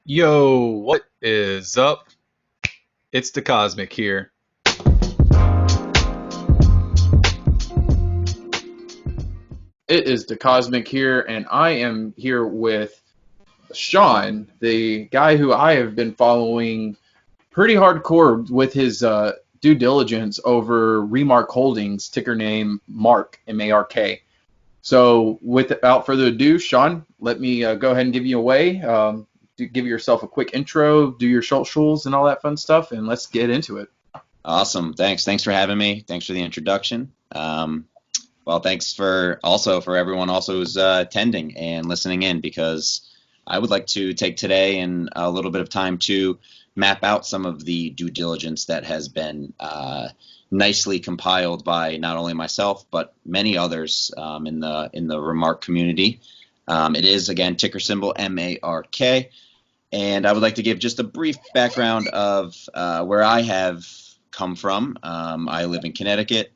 Yo, what is up? It's the Cosmic here. It is the Cosmic here, and I am here with Sean, the guy who I have been following pretty hardcore with his due diligence over Remark Holdings, ticker name Mark, M-A-R-K. So, without further ado, Sean, let me go ahead and give you away. Give yourself a quick intro, do your socials and all that fun stuff, and let's get into it. Awesome. Thanks for having me. Thanks for the introduction. Well, thanks for everyone also who's attending and listening in, because I would like to take today and a little bit of time to map out some of the due diligence that has been nicely compiled by not only myself but many others in the Remark community. It is, again, ticker symbol MARK, and I would like to give just a brief background of where I have come from. I live in Connecticut,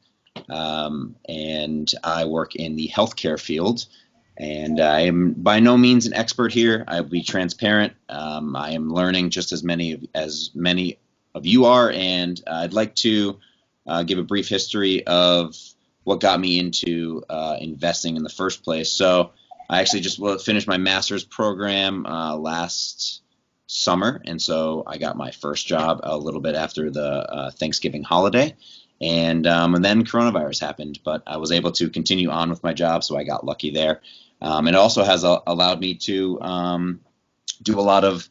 and I work in the healthcare field. And I am by no means an expert here. I'll be transparent. I am learning just as many of you are, and I'd like to give a brief history of what got me into investing in the first place. So I actually just finished my master's program last summer, and so I got my first job a little bit after the Thanksgiving holiday. And then coronavirus happened, but I was able to continue on with my job, so I got lucky there. It also has allowed me to do a lot of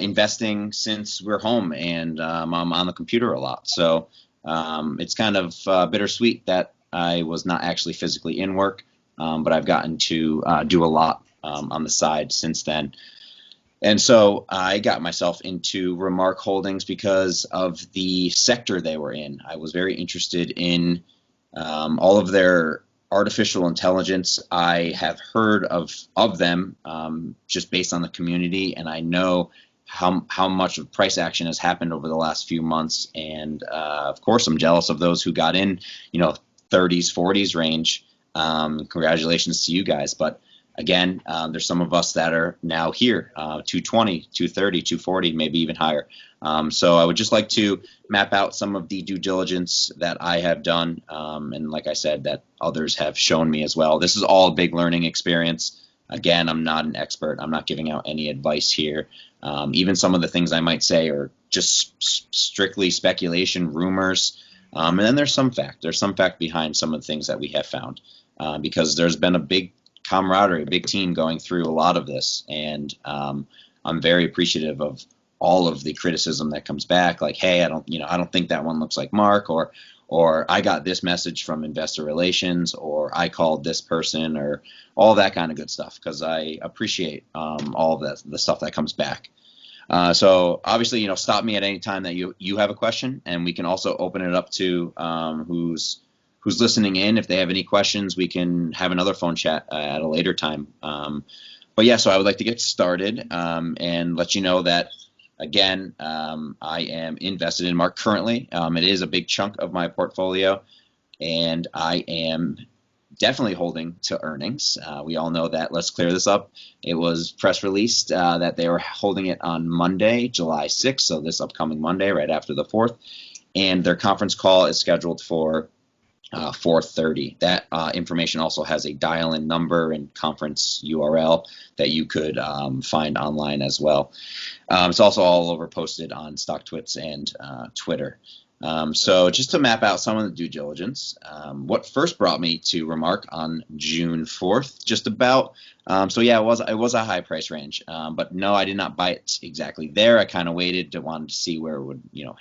investing since we're home, and I'm on the computer a lot. So it's kind of bittersweet that I was not actually physically in work, but I've gotten to do a lot on the side since then. And so I got myself into Remark Holdings because of the sector they were in. I was very interested in all of their artificial intelligence. I have heard of them just based on the community, and I know how much of price action has happened over the last few months. And of course, I'm jealous of those who got in, 30s, 40s range. Congratulations to you guys. But again, there's some of us that are now here, 220, 230, 240, maybe even higher. So I would just like to map out some of the due diligence that I have done, and like I said, that others have shown me as well. This is all a big learning experience. Again, I'm not an expert. I'm not giving out any advice here. Even some of the things I might say are just strictly speculation, rumors. And then there's some fact. There's some fact behind some of the things that we have found, because there's been a big camaraderie, a big team going through a lot of this, and I'm very appreciative of all of the criticism that comes back, like, hey, I don't think that one looks like Mark, or I got this message from investor relations, or I called this person, or all that kind of good stuff, because I appreciate all of the stuff that comes back. So obviously, stop me at any time that you have a question, and we can also open it up to who's listening in. If they have any questions, we can have another phone chat at a later time. But yeah, so I would like to get started and let you know that, again, I am invested in Mark currently. It is a big chunk of my portfolio, and I am definitely holding to earnings. We all know that. Let's clear this up. It was press released that they were holding it on Monday, July 6th, so this upcoming Monday, right after the 4th, and their conference call is scheduled for 4:30. That information also has a dial-in number and conference URL that you could find online as well. It's also all over posted on StockTwits and Twitter. So just to map out some of the due diligence, what first brought me to Remark on June 4th, just about. So yeah, it was a high price range, but no, I did not buy it exactly there. I kind of waited to wanted to see where it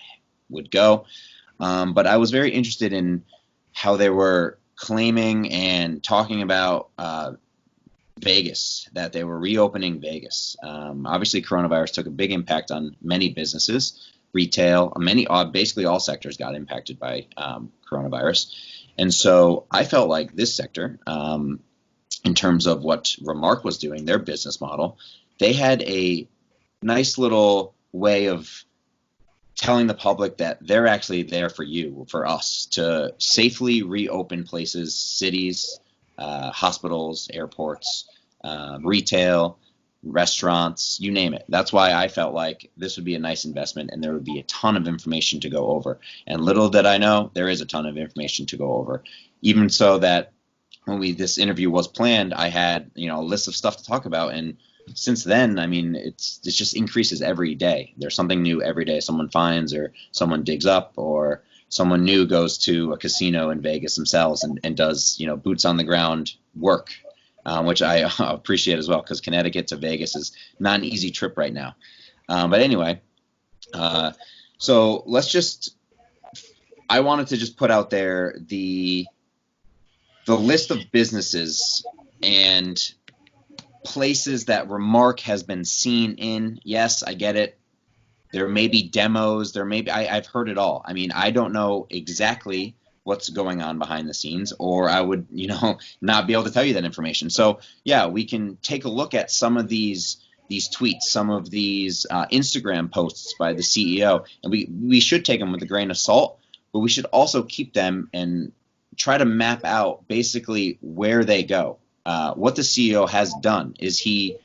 would go. But I was very interested in how they were claiming and talking about Vegas, that they were reopening Vegas. Obviously, coronavirus took a big impact on many businesses, retail, basically all sectors got impacted by coronavirus. And so I felt like this sector, in terms of what Remark was doing, their business model, they had a nice little way of telling the public that they're actually there for us, to safely reopen places, cities, hospitals, airports, retail, restaurants, you name it. That's why I felt like this would be a nice investment and there would be a ton of information to go over. And little did I know, there is a ton of information to go over. Even so that when this interview was planned, I had, a list of stuff to talk about. And since then, I mean, it just increases every day. There's something new every day. Someone finds or someone digs up or someone new goes to a casino in Vegas themselves and does, boots on the ground work, which I appreciate as well, because Connecticut to Vegas is not an easy trip right now. But anyway, so I wanted to just put out there the list of businesses and places that Remark has been seen in. Yes, I get it. There may be demos. I've heard it all. I mean, I don't know exactly what's going on behind the scenes, or I would, not be able to tell you that information. So yeah, we can take a look at some of these tweets, some of these Instagram posts by the CEO, and we should take them with a grain of salt, but we should also keep them and try to map out basically where they go. What the CEO has done is he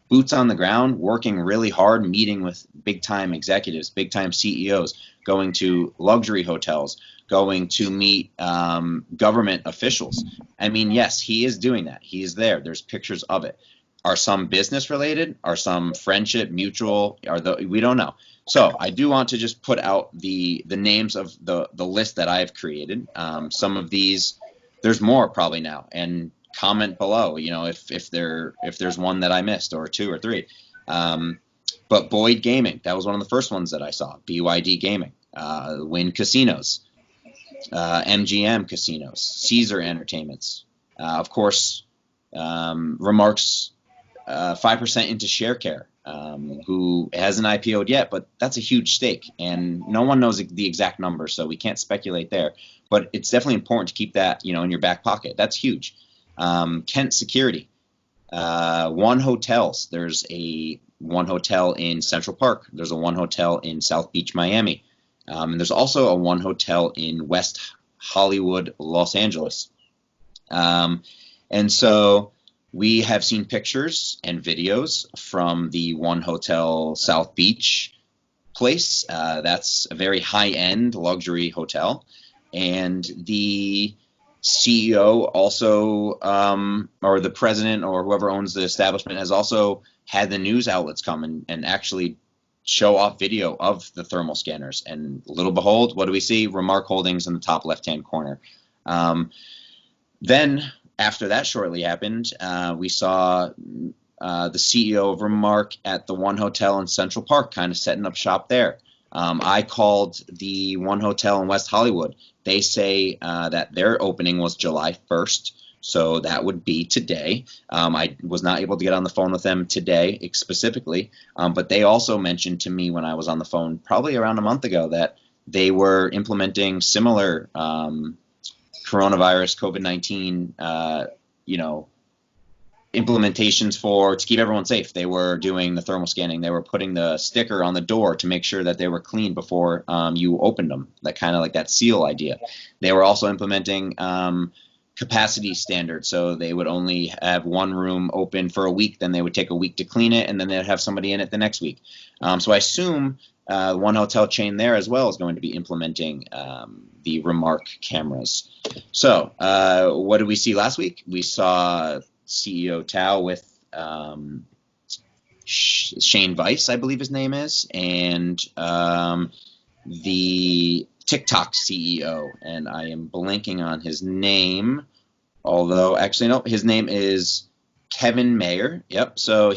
boots on the ground, working really hard, meeting with big-time executives, big-time CEOs, going to luxury hotels, going to meet government officials. I mean, yes, he is doing that. He is there. There's pictures of it. Are some business related? Are some friendship, mutual? We don't know. So I do want to just put out the names of the list that I've created. Some of these, there's more probably now, and comment below, if there's one that I missed, or two or three. But Boyd Gaming, that was one of the first ones that I saw. BYD Gaming, Wynn Casinos, MGM Casinos, Caesar Entertainments, of course, Remarks 5% into ShareCare, who hasn't IPO'd yet, but that's a huge stake, and no one knows the exact number, so we can't speculate there. But it's definitely important to keep that, in your back pocket. That's huge. Kent Security, One Hotels. There's a One Hotel in Central Park. There's a One Hotel in South Beach, Miami. And there's also a One Hotel in West Hollywood, Los Angeles. And so we have seen pictures and videos from the One Hotel South Beach place. That's a very high-end luxury hotel. And the CEO also, or the president or whoever owns the establishment, has also had the news outlets come and actually show off video of the thermal scanners. And little behold, what do we see? Remark Holdings in the top left-hand corner. Then after that shortly happened, we saw the CEO of Remark at the One Hotel in Central Park, kind of setting up shop there. I called the One Hotel in West Hollywood. They say that their opening was July 1st, so that would be today. I was not able to get on the phone with them today specifically, but they also mentioned to me when I was on the phone probably around a month ago that they were implementing similar coronavirus, COVID-19, implementations to keep everyone safe. They were doing the thermal scanning. They were putting the sticker on the door to make sure that they were clean before you opened them, that kind of like that seal idea. They were also implementing capacity standards, so they would only have one room open for a week, then they would take a week to clean it, and then they'd have somebody in it the next week. So I assume one hotel chain there as well is going to be implementing the Remark cameras. So what did we see last week? We saw CEO Tao with Shane Weiss, I believe his name is, and the TikTok CEO, and I am blanking on his name, although actually no, his name is Kevin Mayer. Yep. So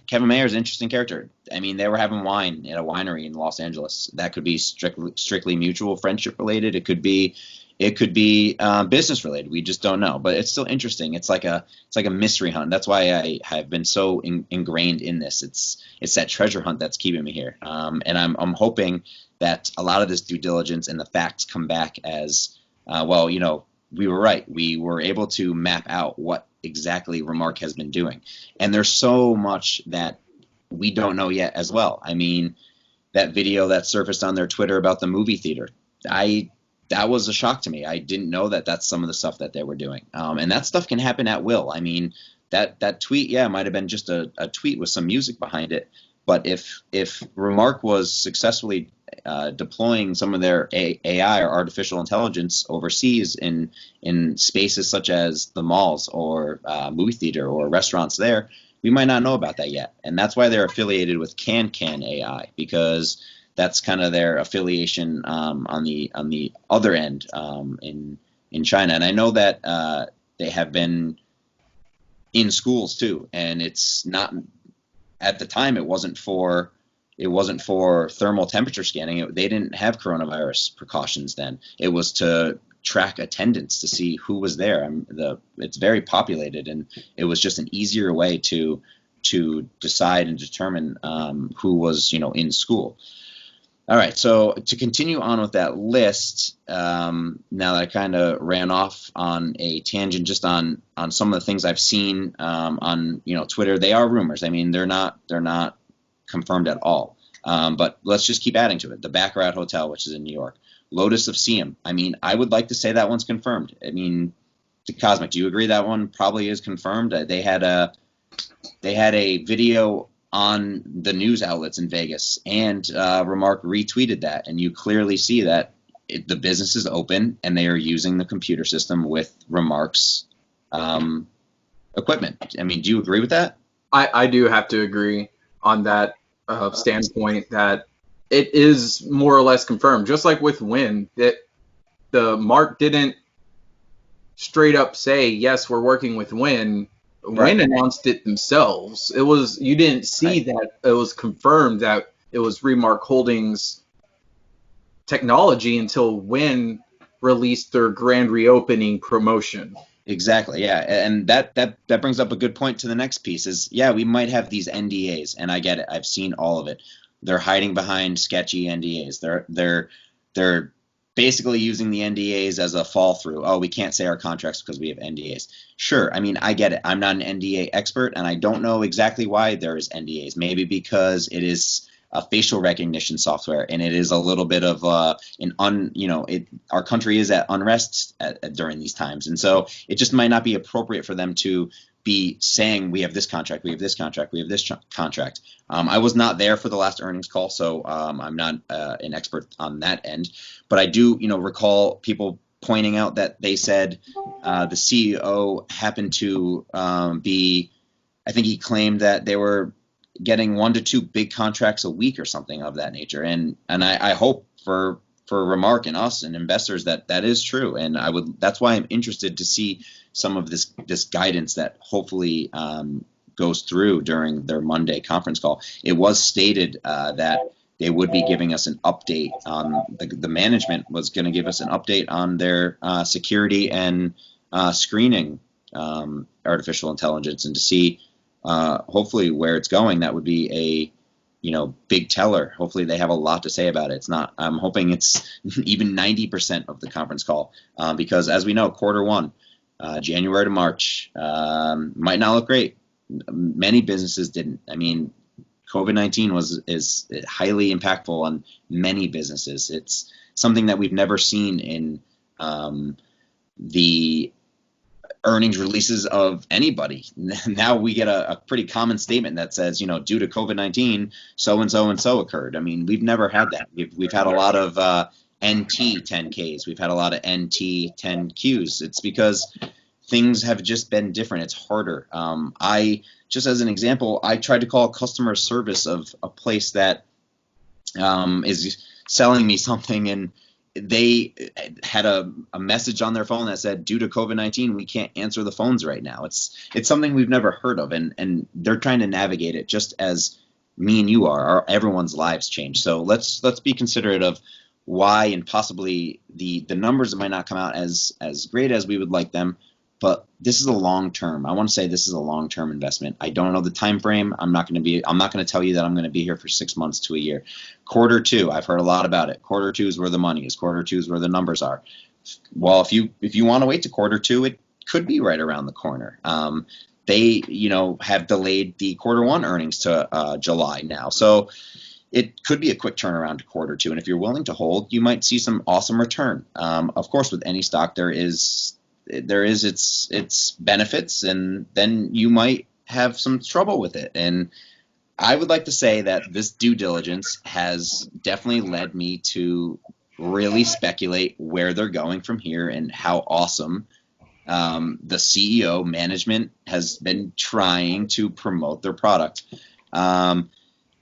Kevin Mayer is an interesting character. I mean, they were having wine at a winery in Los Angeles. That could be strictly mutual friendship related. It could be business related. We just don't know. But it's still interesting. It's like a mystery hunt. That's why I have been so ingrained in this. It's that treasure hunt that's keeping me here. And I'm hoping that a lot of this due diligence and the facts come back as well. We were right. We were able to map out what exactly Remark has been doing. And there's so much that we don't know yet as well. I mean, that video that surfaced on their Twitter about the movie theater, that was a shock to me. I didn't know that that's some of the stuff that they were doing. And that stuff can happen at will. I mean, that tweet, yeah, might have been just a tweet with some music behind it. But if Remark was successfully deploying some of their AI or artificial intelligence overseas in spaces such as the malls or movie theater or restaurants there, we might not know about that yet. And that's why they're affiliated with CanCan AI, because that's kind of their affiliation on the other end in China. And I know that they have been in schools too, and it's not, at the time it wasn't for thermal temperature scanning. They didn't have coronavirus precautions then. It was to track attendance to see who was there. It's very populated, and it was just an easier way to decide and determine who was in school. All right, so to continue on with that list, now that I kind of ran off on a tangent just on some of the things I've seen on Twitter, they are rumors. I mean, they're not confirmed at all. But let's just keep adding to it. The Baccarat Hotel, which is in New York, Lotus of Siam. I mean, I would like to say that one's confirmed. I mean, Cosmic, do you agree that one probably is confirmed? They had a video on the news outlets in Vegas, and Remark retweeted that, and you clearly see that the business is open and they are using the computer system with Remark's equipment. I mean, do you agree with that? I do have to agree on that standpoint that it is more or less confirmed. Just like with Wynn, that the Mark didn't straight up say, yes, we're working with Wynn. Right. Wynn announced it themselves. You didn't see that it was confirmed that it was Remark Holdings technology until Wynn released their grand reopening promotion. Exactly, yeah, and that brings up a good point to the next piece is, yeah, we might have these NDAs, and I get it. I've seen all of it. They're hiding behind sketchy NDAs. They're basically using the NDAs as a fall through. Oh, we can't say our contracts because we have NDAs. Sure, I mean, I get it. I'm not an NDA expert, and I don't know exactly why there is NDAs. Maybe because it is a facial recognition software, and it is a little bit of our country is at unrest during these times, and so it just might not be appropriate for them to be saying we have this contract, we have this contract, we have this contract. I was not there for the last earnings call, so I'm not an expert on that end, but I do recall people pointing out that they said the CEO happened to be, I think he claimed that they were getting 1 to 2 big contracts a week or something of that nature. And I hope for Remark and us and investors that is true. And that's why I'm interested to see some of this guidance that hopefully goes through during their Monday conference call. It was stated that they would be giving us an update on the management was going to give us an update on their security and screening artificial intelligence, and to see hopefully where it's going. That would be a big teller. Hopefully they have a lot to say about it. It's not, I'm hoping it's even 90% of the conference call, because as we know, quarter one, January to March, might not look great. Many businesses didn't. I mean, COVID-19 is highly impactful on many businesses. It's something that we've never seen in the earnings releases of anybody. Now we get a pretty common statement that says, due to COVID-19, so and so and so occurred. I mean, we've never had that. We've had a lot of NT 10Ks. We've had a lot of NT 10Qs. It's because things have just been different. It's harder. Just as an example, I tried to call customer service of a place that is selling me something, and they had a message on their phone that said, due to COVID-19, we can't answer the phones right now. It's something we've never heard of, and they're trying to navigate it just as me and you are. Everyone's lives change. So let's be considerate of why, and possibly the numbers might not come out as great as we would like them, but this is a long term. I want to say this is a long term investment. I don't know the time frame. I'm not going to tell you that I'm going to be here for 6 months to a year. Quarter two, I've heard a lot about it. Quarter two is where the money is. Quarter two is where the numbers are. Well, if you want to wait to quarter two, it could be right around the corner. They have delayed the quarter one earnings to July now, so it could be a quick turnaround to quarter two. And if you're willing to hold, you might see some awesome return. Of course, with any stock, there is there is its benefits, and then you might have some trouble with it. And I would like to say that this due diligence has definitely led me to really speculate where they're going from here and how awesome the CEO management has been trying to promote their product. I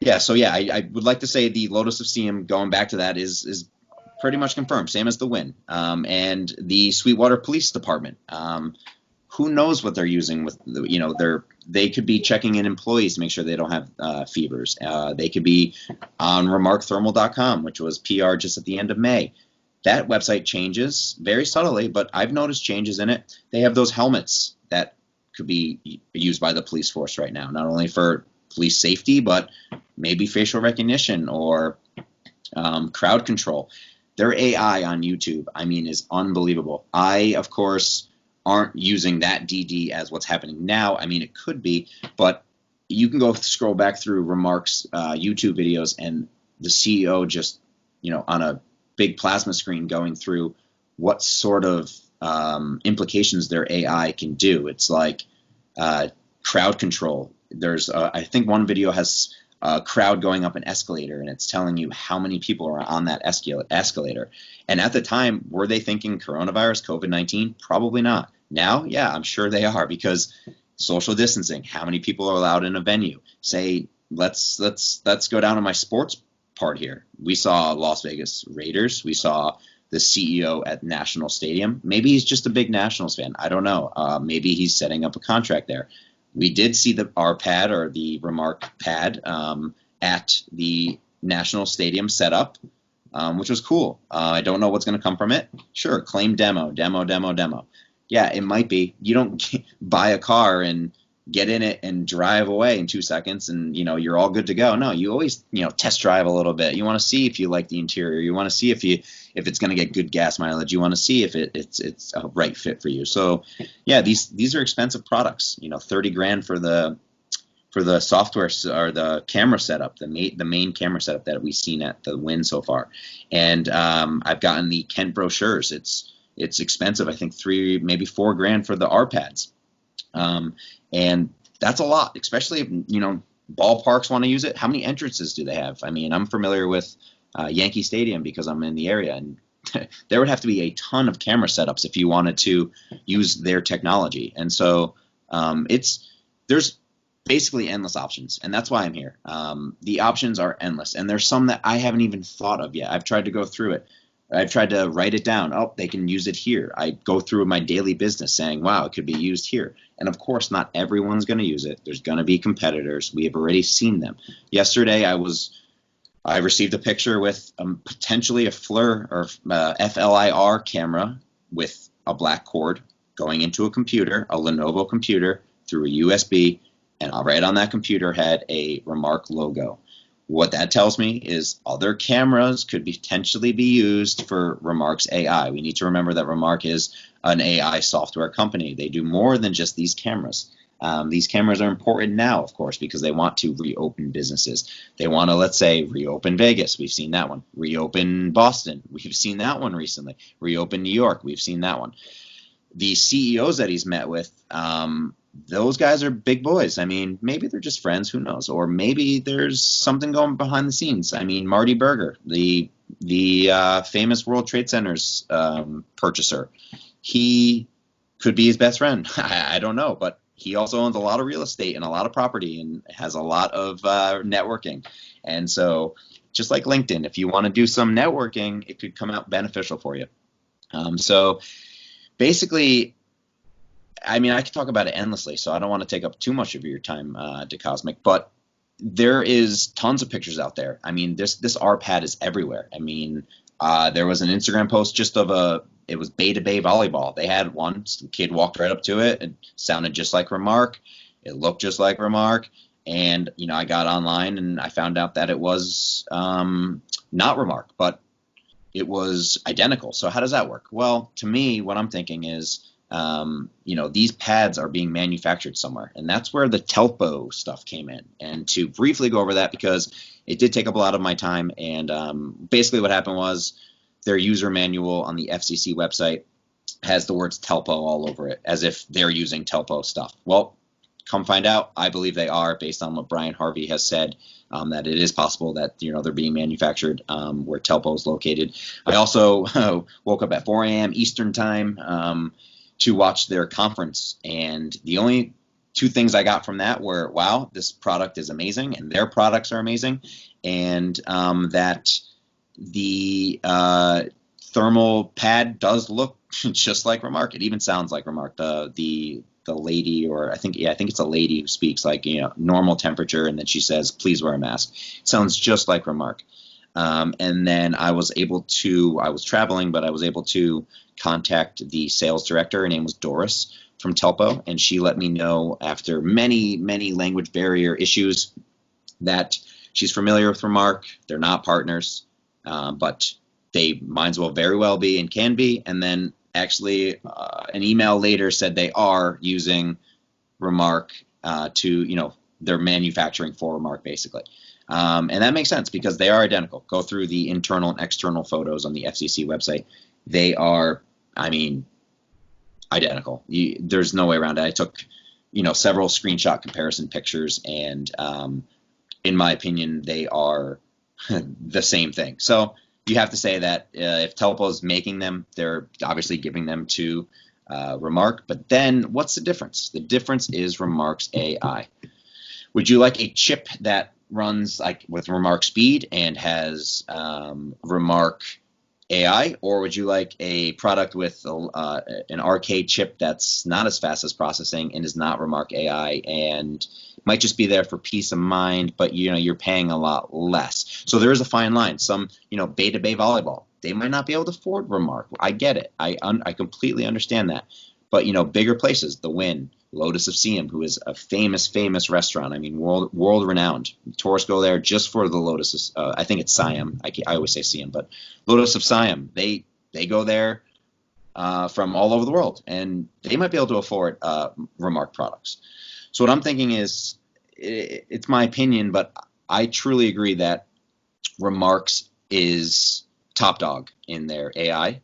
would like to say the Lotus of Seam, going back to that, is pretty much confirmed, same as the Win. And the Sweetwater Police Department, who knows what they're using with, they could be checking in employees to make sure they don't have fevers. They could be on remarkthermal.com, which was PR just at the end of May. That website changes very subtly, but I've noticed changes in it. They have those helmets that could be used by the police force right now, not only for police safety, but maybe facial recognition or crowd control. Their AI on YouTube, is unbelievable. I, of course, aren't using that DD as what's happening now. It could be, but you can scroll back through Remark's YouTube videos, and the CEO just, on a big plasma screen going through what sort of implications their AI can do. It's like crowd control. There's, I think one video has a crowd going up an escalator, and it's telling you how many people are on that escalator. And at the time, were they thinking coronavirus, COVID-19? Probably not. Now, yeah, I'm sure they are, because social distancing, how many people are allowed in a venue? Say, let's go down to my sports part here. We saw Las Vegas Raiders. We saw the CEO at National Stadium. Maybe he's just a big Nationals fan. I don't know. Maybe he's setting up a contract there. We did see our pad, or the Remark pad, at the National Stadium set up, which was cool. I don't know what's going to come from it. Sure, claim demo. Yeah, it might be. You don't buy a car and get in it and drive away in 2 seconds and, you're all good to go. No, you always, test drive a little bit. You want to see if you like the interior. You want to see if it's going to get good gas mileage. You want to see if it's a right fit for you. So, yeah, these are expensive products. $30,000 for the software or the camera setup, the main camera setup that we've seen at the Win so far. And I've gotten the Kent brochures. It's expensive. I think $3,000, maybe $4,000 for the R pads. And that's a lot, especially if, ballparks want to use it. How many entrances do they have? I'm familiar with Yankee Stadium because I'm in the area, and there would have to be a ton of camera setups if you wanted to use their technology. And so there's basically endless options, and that's why I'm here. The options are endless, and there's some that I haven't even thought of yet. I've tried to go through it. I've tried to write it down. Oh, they can use it here. I go through my daily business saying, wow, it could be used here. And of course, not everyone's going to use it. There's going to be competitors. We have already seen them. Yesterday, I received a picture with potentially a FLIR or FLIR camera with a black cord going into a computer, a Lenovo computer, through a USB, and right on that computer had a Remark logo. What that tells me is other cameras could potentially be used for Remark's AI. We need to remember that Remark is an AI software company. They do more than just these cameras. These cameras are important now, of course, because they want to reopen businesses. They want to, let's say, reopen Vegas. We've seen that one. Reopen Boston. We've seen that one recently. Reopen New York. We've seen that one. The CEOs that he's met with, those guys are big boys. Maybe they're just friends. Who knows? Or maybe there's something going behind the scenes. Marty Berger, the famous World Trade Center's purchaser, he could be his best friend. I don't know, but he also owns a lot of real estate and a lot of property and has a lot of networking. And so just like LinkedIn, if you want to do some networking, it could come out beneficial for you. So basically, I could talk about it endlessly, so I don't want to take up too much of your time, DeCosmic, but there is tons of pictures out there. This R-Pad is everywhere. There was an Instagram post just of it was Bay to Bay volleyball. They had one. Some kid walked right up to it. It sounded just like Remark. It looked just like Remark. And, I got online and I found out that it was not Remark, but it was identical. So how does that work? Well, to me, what I'm thinking is, these pads are being manufactured somewhere, and that's where the Telpo stuff came in. And to briefly go over that, because it did take up a lot of my time, and basically what happened was their user manual on the FCC website has the words Telpo all over it, as if they're using Telpo stuff. Well, come find out, I believe they are, based on what Brian Harvey has said, that it is possible that they're being manufactured where Telpo is located. I also woke up at 4 a.m. Eastern time to watch their conference, and the only two things I got from that were, wow, this product is amazing, and their products are amazing, and that the thermal pad does look just like Remark. It even sounds like Remark. The lady, or I think it's a lady who speaks like normal temperature, and then she says, "Please wear a mask." It sounds just like Remark. And then I was traveling, but I was able to contact the sales director. Her name was Doris from Telpo, and she let me know after many language barrier issues that she's familiar with Remark. They're not partners, but they might as well very well be and can be. And then actually an email later said they are using Remark to, they're manufacturing for Remark basically. And that makes sense because they are identical. Go through the internal and external photos on the FCC website. They are, identical. There's no way around it. I took, several screenshot comparison pictures, and in my opinion, they are the same thing. So you have to say that if Telpo is making them, they're obviously giving them to Remark. But then what's the difference? The difference is Remark's AI. Would you like a chip that runs like with Remark speed and has Remark AI, or would you like a product with an arcade chip that's not as fast as processing and is not Remark AI and might just be there for peace of mind, but you're paying a lot less? So there is a fine line. Some Beta Bay Volleyball, they might not be able to afford Remark. I get it. I completely understand that. But bigger places, the Wynn, Lotus of Siam, who is a famous restaurant. I mean, world renowned. Tourists go there just for the Lotus. I think it's Siam. I always say Siam, but Lotus of Siam. They go there from all over the world, and they might be able to afford Remark products. So what I'm thinking is, it's my opinion, but I truly agree that Remark's is top dog in their AI,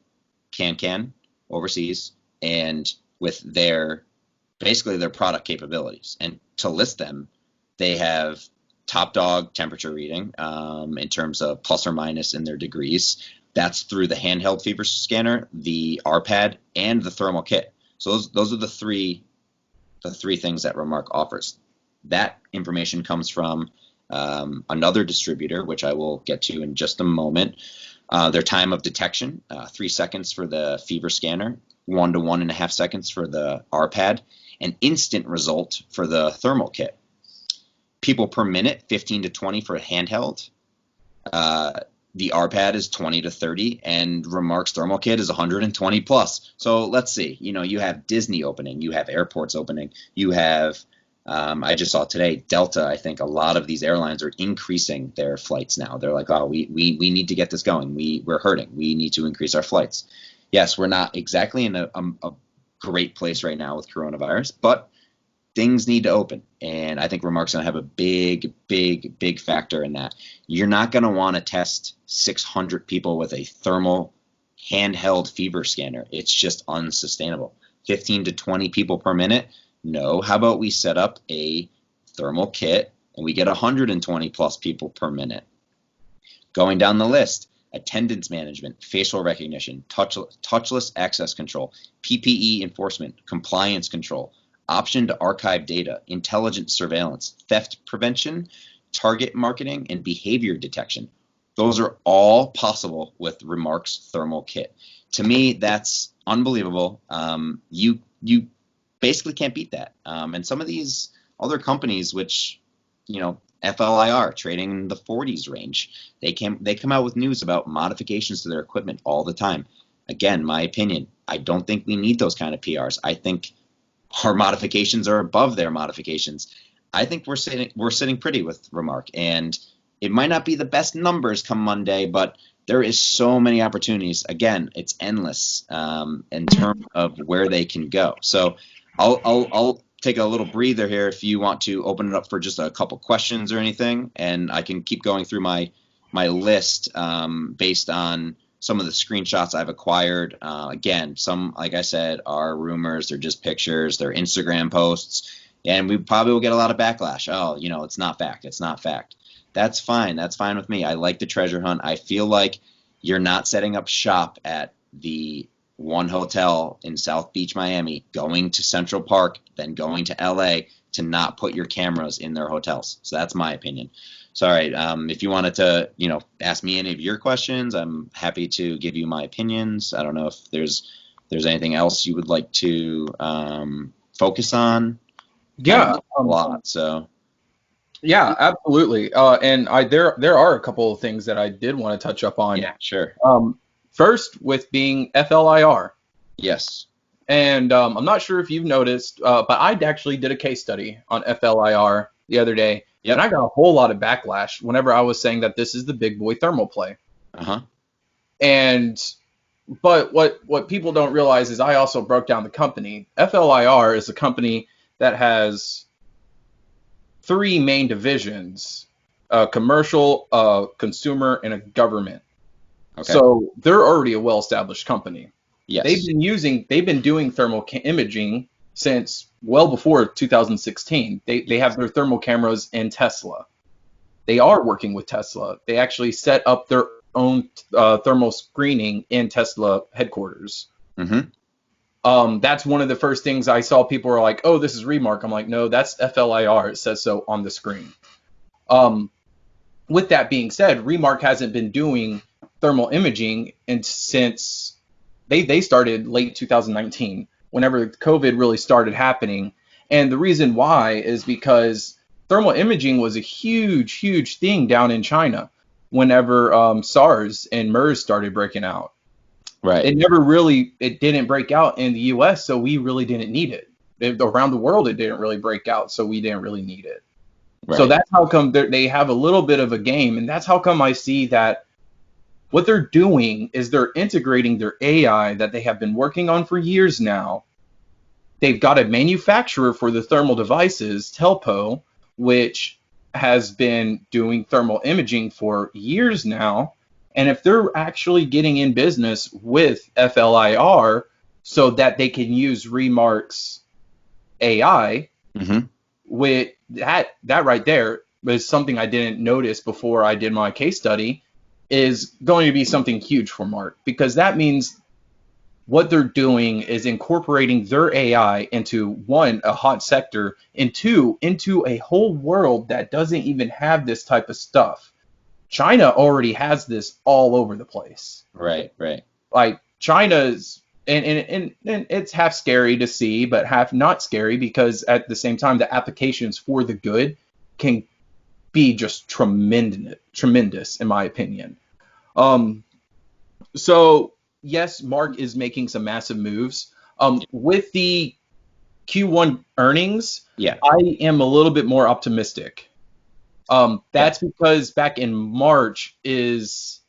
can overseas, and with basically their product capabilities. And to list them, they have top dog temperature reading in terms of plus or minus in their degrees. That's through the handheld fever scanner, the RPAD, and the thermal kit. So those are the three things that Remark offers. That information comes from another distributor, which I will get to in just a moment. Their time of detection, 3 seconds for the fever scanner, 1 to 1.5 seconds for the RPAD, an instant result for the thermal kit. People per minute, 15 to 20 for a handheld. The RPAD is 20 to 30, and Remark's thermal kit is 120 plus. So let's see. You have Disney opening, you have airports opening, you have. I just saw today, Delta. I think a lot of these airlines are increasing their flights now. They're like, oh, we need to get this going. We're hurting. We need to increase our flights. Yes, we're not exactly in a great place right now with coronavirus, but things need to open. And I think Remark's going to have a big factor in that. You're not going to want to test 600 people with a thermal handheld fever scanner. It's just unsustainable. 15 to 20 people per minute? No. How about we set up a thermal kit and we get 120 plus people per minute? Going down the list, attendance management, facial recognition, touchless access control, PPE enforcement, compliance control, option to archive data, intelligent surveillance, theft prevention, target marketing, and behavior detection. Those are all possible with Remark's thermal kit. To me, that's unbelievable. You basically can't beat that. And some of these other companies, which, FLIR trading in the 40s range, they come out with news about modifications to their equipment all the time. Again, my opinion, I don't think we need those kind of PRs. I think our modifications are above their modifications. I think we're sitting pretty with Remark, and it might not be the best numbers come Monday, but there is so many opportunities. Again, it's endless in terms of where they can go. So I'll take a little breather here if you want to open it up for just a couple questions or anything, and I can keep going through my list based on some of the screenshots I've acquired. Again, some, like I said, are rumors. They're just pictures. They're Instagram posts. And we probably will get a lot of backlash. Oh, it's not fact. It's not fact. That's fine. That's fine with me. I like the treasure hunt. I feel like you're not setting up shop at the one hotel in South Beach, Miami, going to Central Park, then going to LA to not put your cameras in their hotels. So that's my opinion. So, all right, if you wanted to, ask me any of your questions, I'm happy to give you my opinions. I don't know if there's anything else you would like to focus on. Yeah, A lot. So. Yeah, absolutely. And there are a couple of things that I did want to touch up on. Yeah, sure. First, with being FLIR. Yes. And I'm not sure if you've noticed, but I actually did a case study on FLIR the other day, Yep. and I got a whole lot of backlash whenever I was saying that this is the big boy thermal play. Uh-huh. But what people don't realize is I also broke down the company. FLIR is a company that has three main divisions: commercial, consumer, and a government. Okay. So they're already a well-established company. Yes. They've been doing thermal imaging since well before 2016. They have their thermal cameras in Tesla. They are working with Tesla. They actually set up their own thermal screening in Tesla headquarters. Mm-hmm. That's one of the first things I saw. People were like, "Oh, this is Remark." I'm like, "No, that's FLIR. It says so on the screen." With that being said, Remark hasn't been doing thermal imaging since they started late 2019, whenever COVID really started happening. And the reason why is because thermal imaging was a huge thing down in China whenever SARS and MERS started breaking out. Right. It didn't break out in the US, so we really didn't need it. Around the world, it didn't really break out, so we didn't really need it. Right. So that's how come they have a little bit of a game, and that's how come I see that what they're doing is they're integrating their AI that they have been working on for years now. They've got a manufacturer for the thermal devices, Telpo, which has been doing thermal imaging for years now. And if they're actually getting in business with FLIR so that they can use Remark's AI, Mm-hmm. with that right there was something I didn't notice before I did my case study, is going to be something huge for Mark, because that means what they're doing is incorporating their AI into, one, a hot sector, and two, into a whole world that doesn't even have this type of stuff. China already has this all over the place. Right. Like China's, and it's half scary to see, but half not scary, because at the same time, the applications for the good can be just tremendous in my opinion. So yes, Mark is making some massive moves. With the Q1 earnings, Yeah. I am a little bit more optimistic. That's because back in March is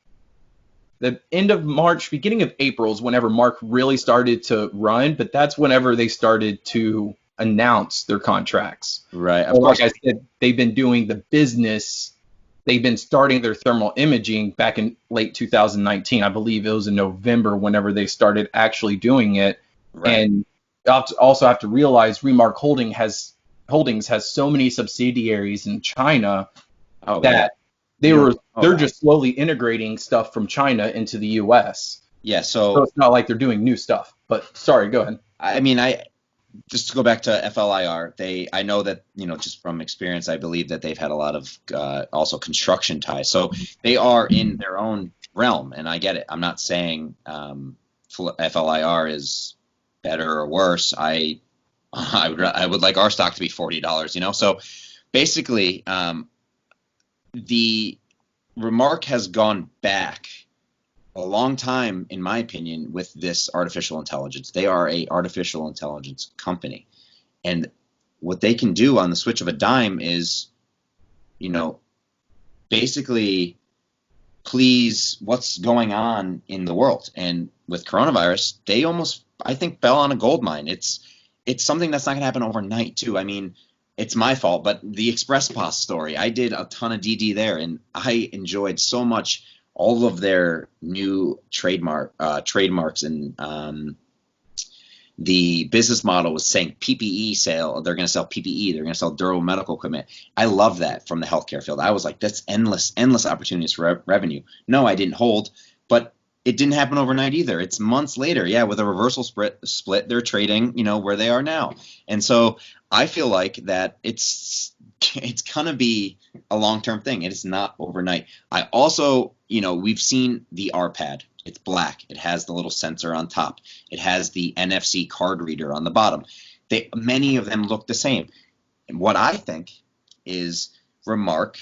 the end of March, beginning of April is whenever Mark really started to run, but that's whenever they started to announce their contracts. Right. Of course, like I said, they've been doing the business. They've been starting their thermal imaging back in late 2019. I believe it was in November whenever they started actually doing it. Right. And also have to realize Remark Holdings has so many subsidiaries in China that they're just slowly integrating stuff from China into the US. Yeah, so it's not like they're doing new stuff. But sorry, go ahead. I mean, just to go back to FLIR, I know that, just from experience, I believe that they've had a lot of also construction ties. So they are in their own realm, and I get it. I'm not saying FLIR is better or worse. I would like our stock to be $40, So basically, the Remark has gone back a long time, in my opinion, with this artificial intelligence. They are a artificial intelligence company. And what they can do on the switch of a dime is, basically please what's going on in the world. And with coronavirus, they almost, I think, fell on a gold mine. It's something that's not going to happen overnight, too. I mean, it's my fault, but the Express Pass story, I did a ton of DD there, and I enjoyed so much all of their new trademarks and the business model was saying PPE sale. They're going to sell PPE. They're going to sell durable medical equipment. I love that from the healthcare field. I was like, that's endless opportunities for revenue. No, I didn't hold, but it didn't happen overnight either. It's months later. Yeah, with a reversal split, they're trading, where they are now. And so I feel like that it's going to be a long-term thing. It is not overnight. I also, we've seen the RPad. It's black. It has the little sensor on top. It has the NFC card reader on the bottom. Many of them look the same. And what I think is Remark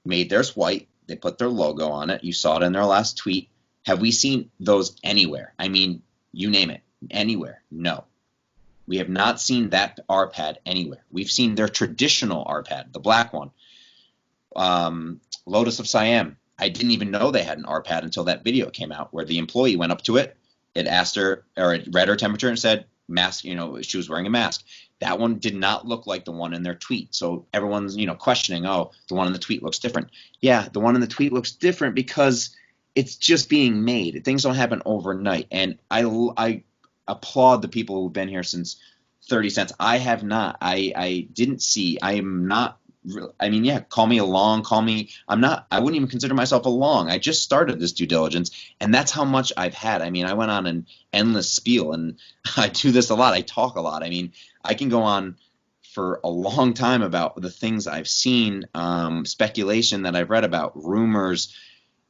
made theirs white. They put their logo on it. You saw it in their last tweet. Have we seen those anywhere? I mean, you name it. Anywhere? No. We have not seen that RPad anywhere. We've seen their traditional RPad, the black one. Lotus of Siam. I didn't even know they had an RPad until that video came out where the employee went up to it. It asked her, or it read her temperature and said mask, she was wearing a mask. That one did not look like the one in their tweet. So everyone's, questioning, oh, the one in the tweet looks different. Yeah, the one in the tweet looks different because it's just being made. Things don't happen overnight. And I applaud the people who've been here since 30 cents. I have not. I didn't see. I am not. I mean, yeah, call me a long, I wouldn't even consider myself a long. I just started this due diligence, and that's how much I've had. I mean, I went on an endless spiel, and I do this a lot. I talk a lot. I mean, I can go on for a long time about the things I've seen, speculation that I've read about, rumors,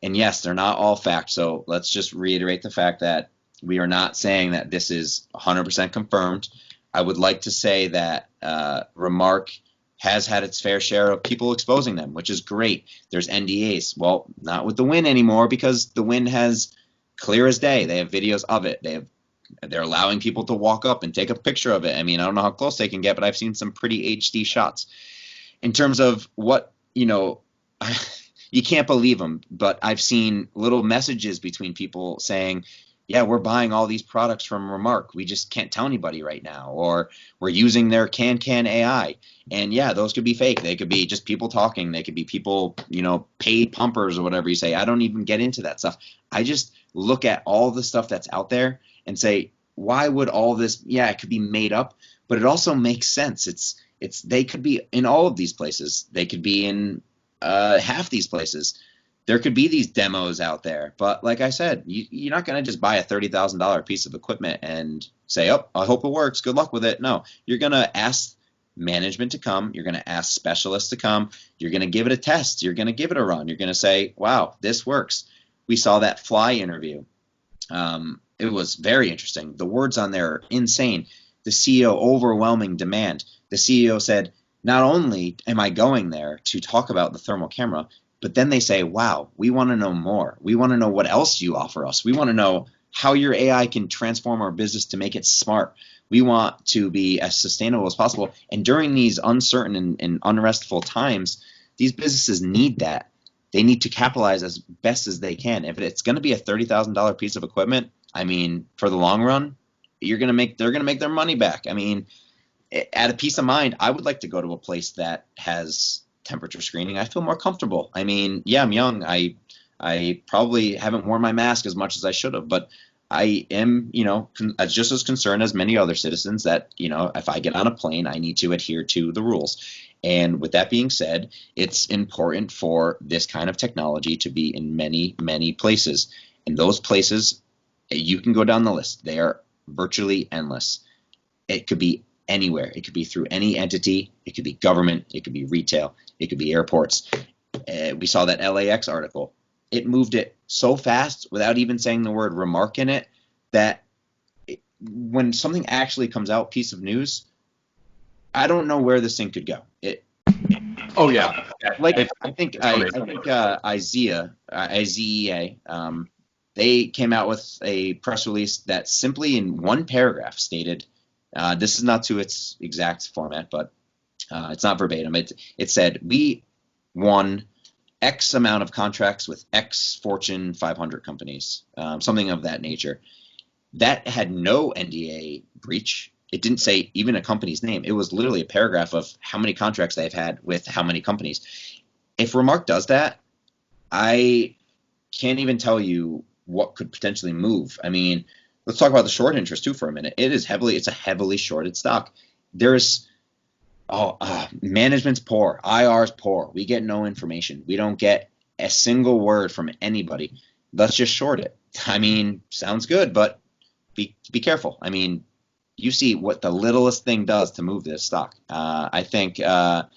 and yes, they're not all facts. So let's just reiterate the fact that we are not saying that this is 100% confirmed. I would like to say that Remark has had its fair share of people exposing them, which is great. There's NDAs. Well, not with the Win anymore because the Win has clear as day. They have videos of it. They're allowing people to walk up and take a picture of it. I mean, I don't know how close they can get, but I've seen some pretty HD shots. In terms of what, you can't believe them, but I've seen little messages between people saying, yeah, we're buying all these products from Remark. We just can't tell anybody right now. Or we're using their can AI. And yeah, those could be fake. They could be just people talking. They could be people, paid pumpers or whatever you say. I don't even get into that stuff. I just look at all the stuff that's out there and say, why would all this, it could be made up, but it also makes sense. They could be in all of these places. They could be in half these places. There could be these demos out there, but like I said, you're not going to just buy a $30,000 piece of equipment and say, oh, I hope it works. Good luck with it. No, you're going to ask management to come. You're going to ask specialists to come. You're going to give it a test. You're going to give it a run. You're going to say, wow, this works. We saw that Fly interview. It was very interesting. The words on there are insane. The CEO, overwhelming demand. The CEO said, not only am I going there to talk about the thermal camera, but then they say, wow, we want to know more. We want to know what else you offer us. We want to know how your AI can transform our business to make it smart. We want to be as sustainable as possible. And during these uncertain and unrestful times, these businesses need that. They need to capitalize as best as they can. If it's going to be a $30,000 piece of equipment, I mean, for the long run, they're going to make their money back. I mean, at a peace of mind, I would like to go to a place that has temperature screening. I feel more comfortable. I mean, yeah, I'm young. I probably haven't worn my mask as much as I should have, but I am, just as concerned as many other citizens that, if I get on a plane, I need to adhere to the rules. And with that being said, it's important for this kind of technology to be in many, many places. And those places, you can go down the list. They are virtually endless. It could be anywhere. It could be through any entity. It could be government. It could be retail. It could be airports. We saw that LAX article. It moved it so fast without even saying the word Remark in it that when something actually comes out, piece of news, I don't know where this thing could go. Oh yeah, I think IZEA, they came out with a press release that simply in one paragraph stated, this is not to its exact format, but it's not verbatim. It said, we won X amount of contracts with X Fortune 500 companies, something of that nature. That had no NDA breach. It didn't say even a company's name. It was literally a paragraph of how many contracts they've had with how many companies. If Remark does that, I can't even tell you what could potentially move. I mean, let's talk about the short interest too for a minute. It's a heavily shorted stock. There's management's poor, IR's poor. We get no information. We don't get a single word from anybody. Let's just short it. I mean, sounds good, but be careful. I mean, you see what the littlest thing does to move this stock. I think Mr.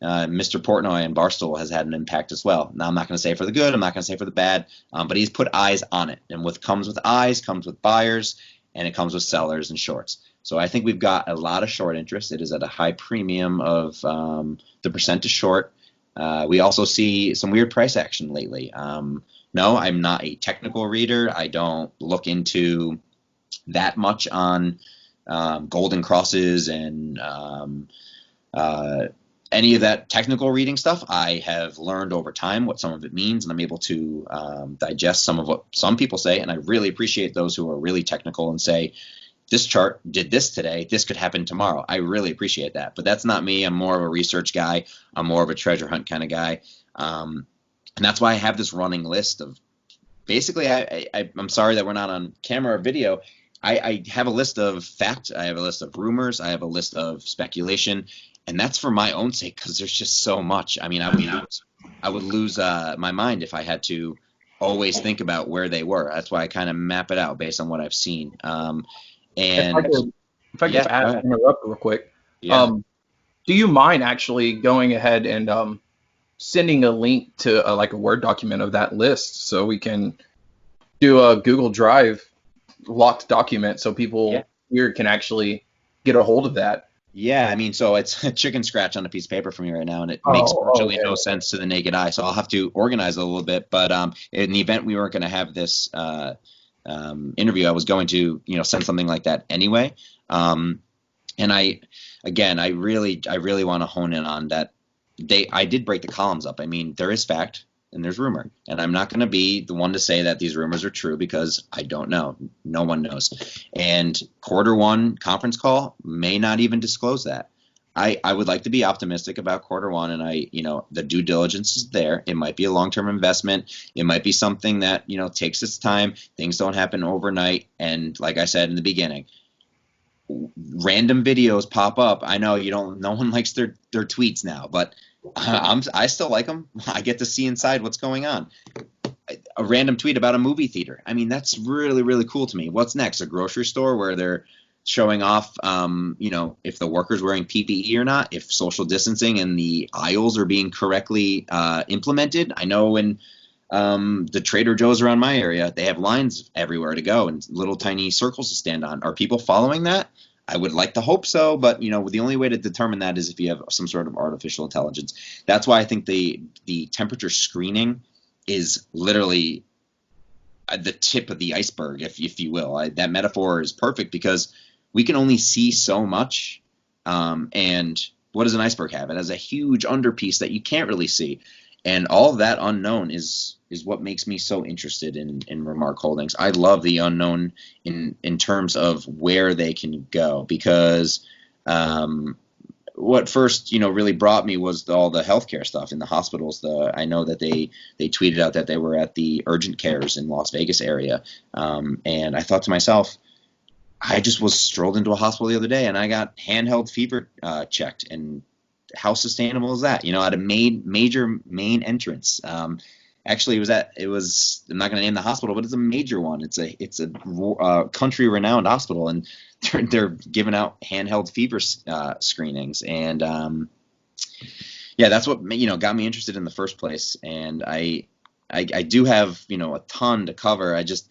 Portnoy and Barstool has had an impact as well. Now, I'm not going to say for the good, I'm not going to say for the bad, but he's put eyes on it. And what comes with eyes comes with buyers, and it comes with sellers and shorts. So I think we've got a lot of short interest. It is at a high premium of the percent to short. We also see some weird price action lately. No, I'm not a technical reader. I don't look into that much on golden crosses and any of that technical reading stuff. I have learned over time what some of it means, and I'm able to digest some of what some people say, and I really appreciate those who are really technical and say, this chart did this today, this could happen tomorrow. I really appreciate that, but that's not me. I'm more of a research guy. I'm more of a treasure hunt kind of guy, and that's why I have this running list of basically, I'm sorry that we're not on camera or video. I have a list of fact, I have a list of rumors, I have a list of speculation, and that's for my own sake because there's just so much. I mean, I would lose my mind if I had to always think about where they were. That's why I kind of map it out based on what I've seen. And if I could interrupt real quick, yeah. Do you mind actually going ahead and sending a link to like a Word document of that list so we can do a Google Drive locked document so people here can actually get a hold of that? Yeah, I mean, so it's a chicken scratch on a piece of paper for me right now, and it makes virtually no sense to the naked eye. So I'll have to organize it a little bit. But in the event we weren't going to have this interview, I was going to, send something like that anyway. And I really want to hone in on that. I did break the columns up. I mean, there is fact and there's rumor, and I'm not going to be the one to say that these rumors are true because I don't know. No one knows. And Q1 conference call may not even disclose that. I would like to be optimistic about Q1, and the due diligence is there. It might be a long-term investment. It might be something that, takes its time. Things don't happen overnight. And like I said in the beginning, random videos pop up. I know no one likes their tweets now, but I still like them. I get to see inside what's going on. A random tweet about a movie theater. I mean, that's really, really cool to me. What's next? A grocery store where they're showing off, if the worker's wearing PPE or not, if social distancing and the aisles are being correctly implemented. I know in the Trader Joe's around my area, they have lines everywhere to go and little tiny circles to stand on. Are people following that? I would like to hope so, but the only way to determine that is if you have some sort of artificial intelligence. That's why I think the temperature screening is literally the tip of the iceberg, if you will. That metaphor is perfect because we can only see so much. And what does an iceberg have? It has a huge underpiece that you can't really see. And all of that unknown is what makes me so interested in Remark Holdings. I love the unknown in terms of where they can go because what first really brought me was all the healthcare stuff in the hospitals. I know that they tweeted out that they were at the urgent cares in Las Vegas area, and I thought to myself, I just was strolled into a hospital the other day and I got handheld fever checked, and how sustainable is that? At a major main entrance. Actually, it was I'm not going to name the hospital, but it's a major one. It's a country renowned hospital, and they're giving out handheld fever screenings, and that's what got me interested in the first place. And I do have a ton to cover. I just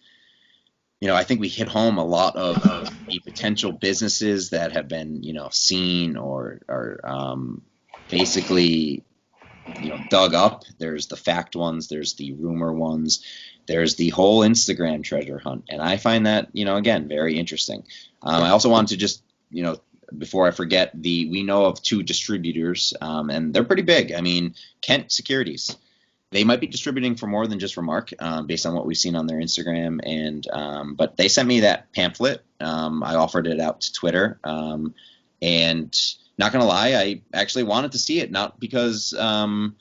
I think we hit home a lot of the potential businesses that have been seen or basically dug up. There's the fact ones, there's the rumor ones, there's the whole Instagram treasure hunt, and I find that again very interesting. I also wanted to just before I forget, we know of two distributors, and they're pretty big. I mean, Kent Securities, they might be distributing for more than just Remark, based on what we've seen on their Instagram, and but they sent me that pamphlet. I offered it out to Twitter, and not going to lie, I actually wanted to see it, not because I'm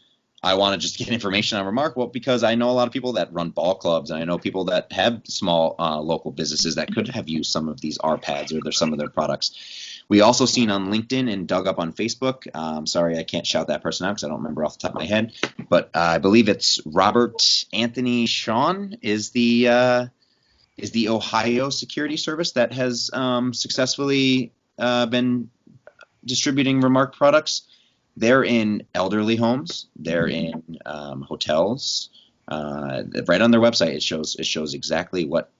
I want to just get information on Remark? Well, because I know a lot of people that run ball clubs, and I know people that have small local businesses that could have used some of these R-pads or some of their products. We also seen on LinkedIn and dug up on Facebook. Sorry, I can't shout that person out because I don't remember off the top of my head, but I believe it's Robert Anthony Sean is the Ohio security service that has successfully been distributing Remark products. They're in elderly homes. They're in hotels. Right on their website, it shows exactly what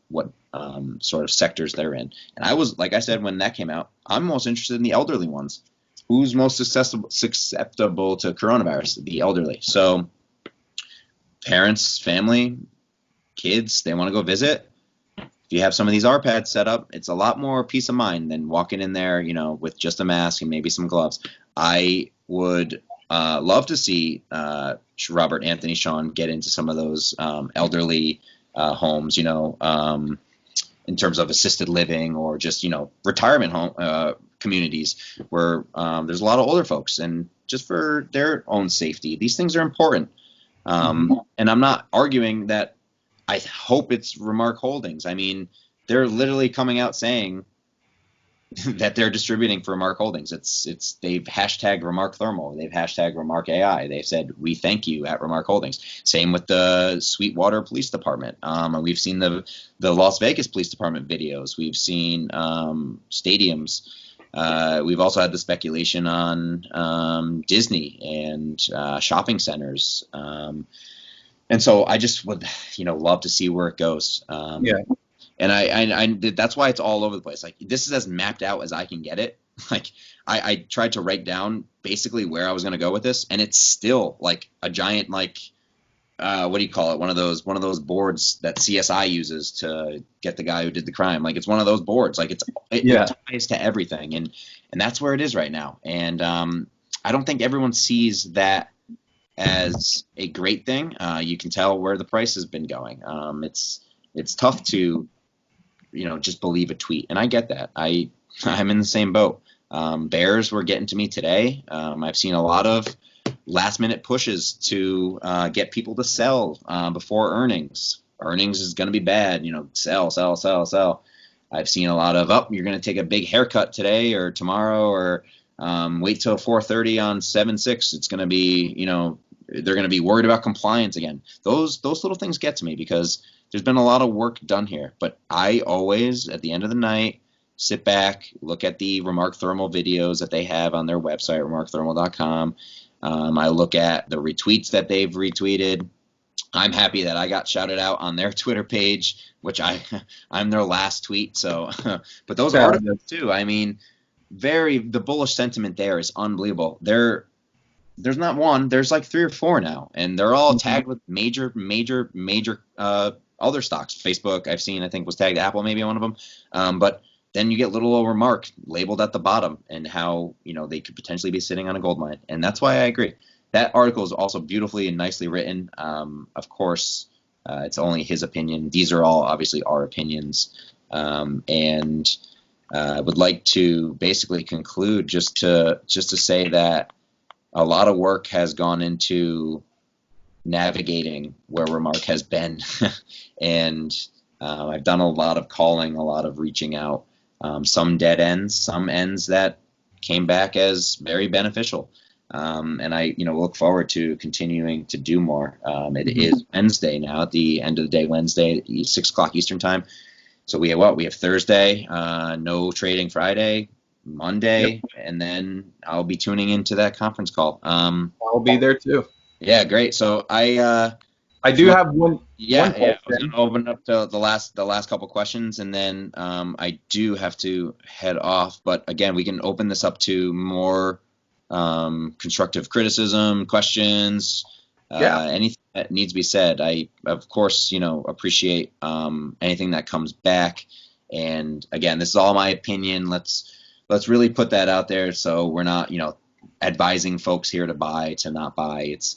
sort of sectors they're in. And I was, like I said, when that came out, I'm most interested in the elderly ones. Who's most susceptible to coronavirus? The elderly. So parents, family, kids, they want to go visit. If you have some of these R-pads set up, it's a lot more peace of mind than walking in there, with just a mask and maybe some gloves. I would love to see Robert Anthony Sean get into some of those elderly homes, in terms of assisted living or just, retirement home communities where there's a lot of older folks, and just for their own safety. These things are important. And I'm not arguing that I hope it's Remark Holdings. I mean, they're literally coming out saying that they're distributing for Remark Holdings. They've hashtag Remark Thermal. They've hashtag Remark AI. They've said, we thank you at Remark Holdings. Same with the Sweetwater Police Department. And we've seen the Las Vegas Police Department videos. We've seen stadiums. We've also had the speculation on Disney and shopping centers. And so I just would, love to see where it goes. Yeah. And I that's why it's all over the place. Like, this is as mapped out as I can get it. Like, I tried to write down basically where I was going to go with this, and it's still like a giant, like, what do you call it? One of those boards that CSI uses to get the guy who did the crime. Like, it's one of those boards. Like, it ties to everything, and that's where it is right now. And I don't think everyone sees that as a great thing. You can tell where the price has been going. It's tough to just believe a tweet, and I get that. I'm in the same boat. Bears were getting to me today. I've seen a lot of last minute pushes to get people to sell before earnings. Earnings is going to be bad. Sell. I've seen a lot of, you're going to take a big haircut today or tomorrow, or wait till 4:30 on 7/6. It's going to be, they're going to be worried about compliance again. Those little things get to me because there's been a lot of work done here. But I always, at the end of the night, sit back, look at the Remark Thermal videos that they have on their website, remarkthermal.com. I look at the retweets that they've retweeted. I'm happy that I got shouted out on their Twitter page, which I'm their last tweet. So, but those articles too. I mean, the bullish sentiment there is unbelievable. There's not one. There's like 3 or 4 now, and they're all tagged with major other stocks. Facebook, I've seen, I think was tagged Apple, maybe one of them. But then you get little old Remark labeled at the bottom, and how they could potentially be sitting on a gold mine. And that's why I agree. That article is also beautifully and nicely written. Of course, it's only his opinion. These are all obviously our opinions. And I would like to basically conclude just to say that a lot of work has gone into navigating where Remark has been. And I've done a lot of calling, a lot of reaching out, some dead ends, some ends that came back as very beneficial. And I, look forward to continuing to do more. It is Wednesday now, at the end of the day, Wednesday, 6 o'clock Eastern time. So we have Thursday, no trading Friday, Monday, and then I'll be tuning into that conference call. I'll be there too. Yeah, great. So I do have one. Yeah, I was going to open up to the last couple questions, and then I do have to head off. But again, we can open this up to more constructive criticism, questions, anything that needs to be said. I, of course, appreciate anything that comes back. And again, this is all my opinion. Let's really put that out there, so we're not, advising folks here to not buy. It's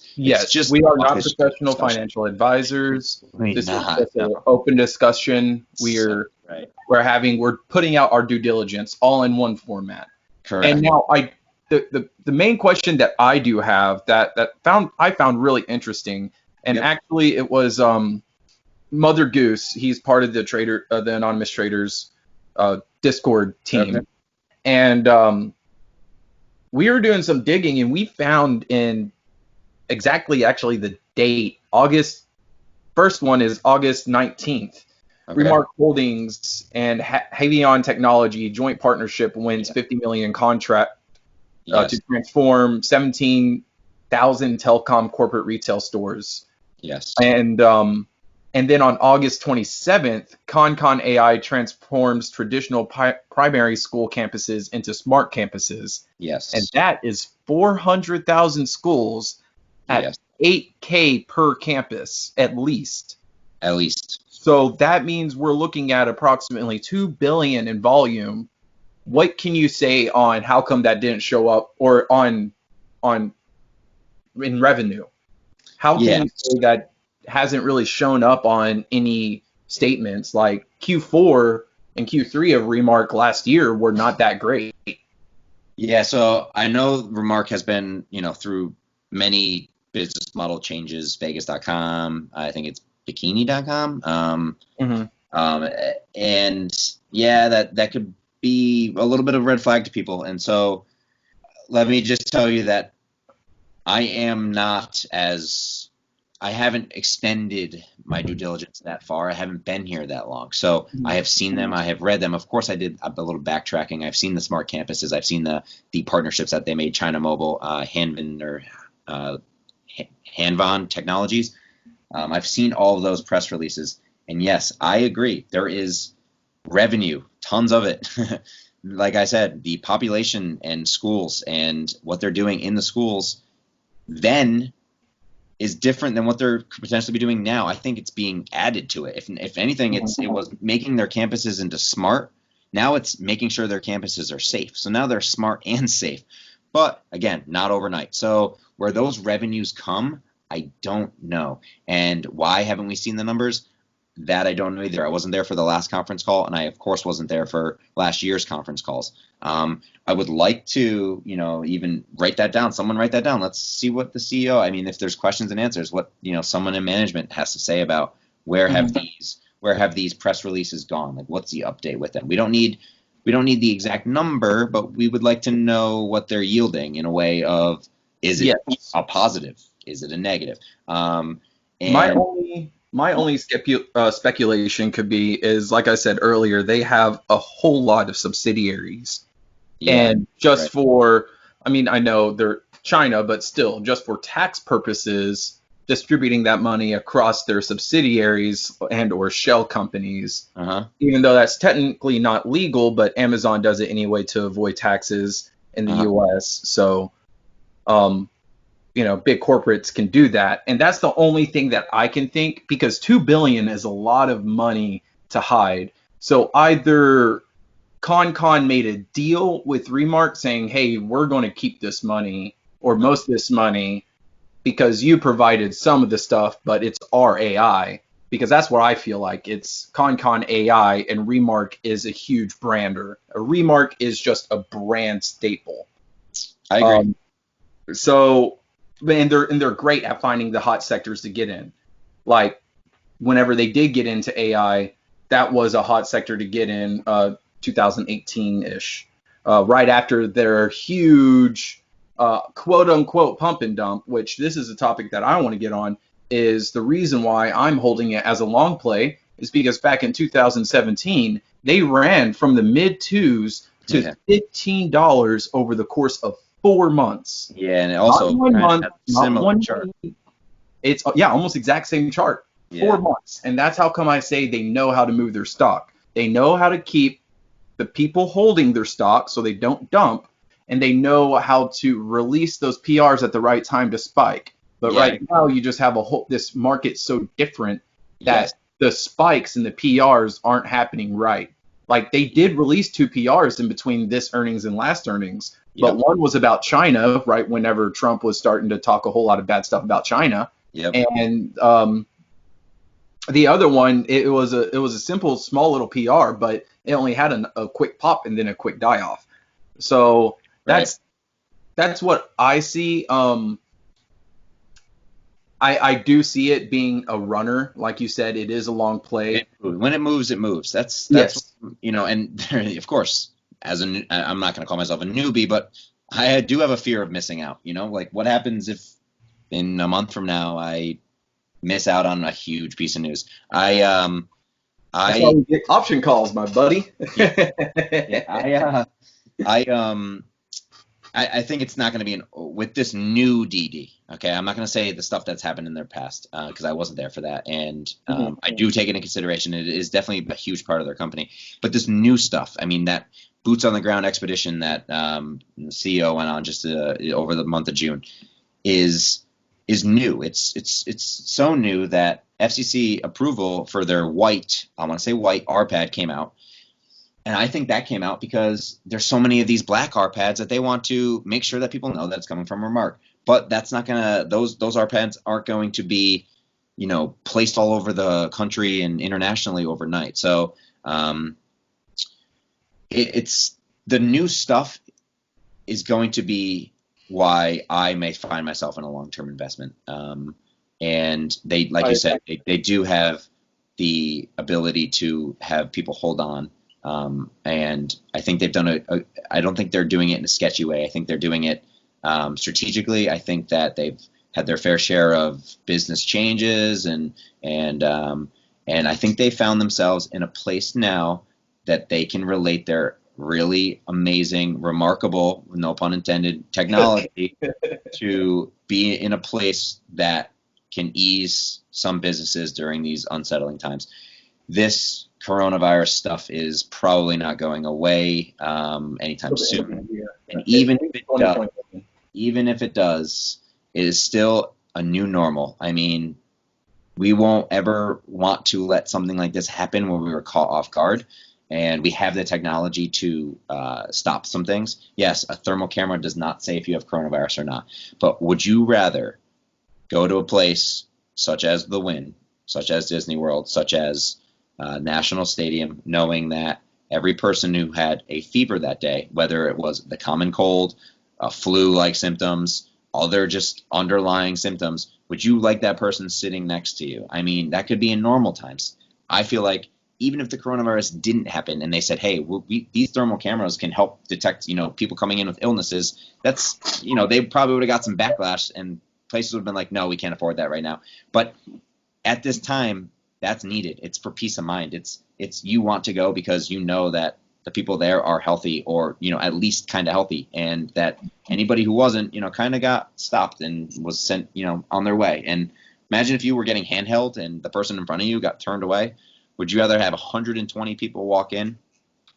just, we are not professional financial advisors. This is just an open discussion. We're putting out our due diligence all in one format. Correct. And now the main question that I do have that I found really interesting, and Yep. actually it was Mother Goose. He's part of the Anonymous Traders Discord team, Okay. and we were doing some digging, and we found in exactly actually the date. First one is August 19th. Okay. Remark Holdings and Havion Technology joint partnership wins Yeah. 50 million contract Yes. to transform 17,000 telecom corporate retail stores. Yes. And then on August 27th, ConCon AI transforms traditional primary school campuses into smart campuses. Yes. And that is 400,000 schools at Yes. 8K per campus, at least. At least. So that means we're looking at approximately 2 billion in volume. What can you say on how come that didn't show up, or on in revenue? How can Yeah. you say that hasn't really shown up on any statements? Like Q4 and Q3 of Remark last year were not that great. Yeah, so I know Remark has been, through many business model changes, Vegas.com, I think it's Bikini.com. And yeah, that could be a little bit of a red flag to people. And so let me just tell you that I haven't extended my due diligence that far. I haven't been here that long. So I have seen them. I have read them. Of course, I did a little backtracking. I've seen the smart campuses. I've seen the partnerships that they made, China Mobile, Hanvan Technologies. I've seen all of those press releases. And yes, I agree. There is revenue, tons of it. Like I said, the population and schools and what they're doing in the schools then is different than what they're could potentially be doing now. I think it's being added to it. If anything, it was making their campuses into smart. Now it's making sure their campuses are safe. So now they're smart and safe. But again, not overnight. So where those revenues come, I don't know. And why haven't we seen the numbers? That I don't know either. I wasn't there for the last conference call, and I, of course, wasn't there for last year's conference calls. I would like to, even write that down. Someone write that down. Let's see what the CEO, if there's questions and answers, what, someone in management has to say about where have these press releases gone? Like, what's the update with them? We don't need the exact number, but we would like to know what they're yielding in a way of, is it a positive? Is it a negative? My only speculation could be is, like I said earlier, they have a whole lot of subsidiaries. Yeah, and just for, I know they're China, but still, just for tax purposes, distributing that money across their subsidiaries and or shell companies, even though that's technically not legal, but Amazon does it anyway to avoid taxes in the US. So, big corporates can do that. And that's the only thing that I can think, because 2 billion is a lot of money to hide. So either ConCon made a deal with Remark saying, hey, we're going to keep this money or most of this money because you provided some of the stuff, but it's our AI. Because that's what I feel like. It's ConCon AI, and Remark is a huge brander. A Remark is just a brand staple. I agree. And they're great at finding the hot sectors to get in. Like whenever they did get into AI, that was a hot sector to get in 2018-ish, right after their huge quote unquote pump and dump, which this is a topic that I want to get on, is the reason why I'm holding it as a long play is because back in 2017, they ran from the mid twos to $15 over the course of 4 months. Yeah, and also not 1 month, not one chart. week. It's almost exact same chart. 4 months, and that's how come I say they know how to move their stock. They know how to keep the people holding their stock so they don't dump, and they know how to release those PRs at the right time to spike. But right now, you just have this market so different that the spikes and the PRs aren't happening right. Like they did release 2 PRs in between this earnings and last earnings, but one was about China, right? Whenever Trump was starting to talk a whole lot of bad stuff about China, and the other one, it was a simple, small little PR, but it only had a quick pop and then a quick die off. So that's what I see. I do see it being a runner, like you said. It is a long play. When it moves, it moves. That's Yes. and of course, I'm not going to call myself a newbie, but I do have a fear of missing out. Like what happens if in a month from now I miss out on a huge piece of news? That's why we get option calls, my buddy. Yeah, I think it's not going to be with this new DD. Okay, I'm not going to say the stuff that's happened in their past because I wasn't there for that, and I do take it into consideration. It is definitely a huge part of their company, but this new stuff. I mean, that boots on the ground expedition that the CEO went on just over the month of June is new. It's so new that FCC approval for their white, I want to say white RPAD came out. And I think that came out because there's so many of these black RPADs that they want to make sure that people know that it's coming from Remark. But that's not gonna those RPADs aren't going to be, placed all over the country and internationally overnight. So it's the new stuff is going to be why I may find myself in a long-term investment. And they, like you said, they do have the ability to have people hold on. And I think they've done I don't think they're doing it in a sketchy way. I think they're doing it strategically. I think that they've had their fair share of business changes and I think they found themselves in a place now that they can relate their really amazing, remarkable, no pun intended, technology to be in a place that can ease some businesses during these unsettling times. This coronavirus stuff is probably not going away anytime soon. And even if it does, it is still a new normal. I mean, we won't ever want to let something like this happen when we were caught off guard. And we have the technology to stop some things. Yes, a thermal camera does not say if you have coronavirus or not. But would you rather go to a place such as the Wynn, such as Disney World, such as National Stadium, knowing that every person who had a fever that day, whether it was the common cold, flu-like symptoms, other just underlying symptoms, would you like that person sitting next to you? I mean, that could be in normal times. I feel like even if the coronavirus didn't happen and they said, hey, these thermal cameras can help detect, people coming in with illnesses, that's, they probably would have got some backlash and places would have been like, no, we can't afford that right now. But at this time, that's needed. It's for peace of mind. It's you want to go because you know that the people there are healthy or, at least kind of healthy, and that anybody who wasn't, kind of got stopped and was sent, on their way. And imagine if you were getting handheld and the person in front of you got turned away. Would you rather have 120 people walk in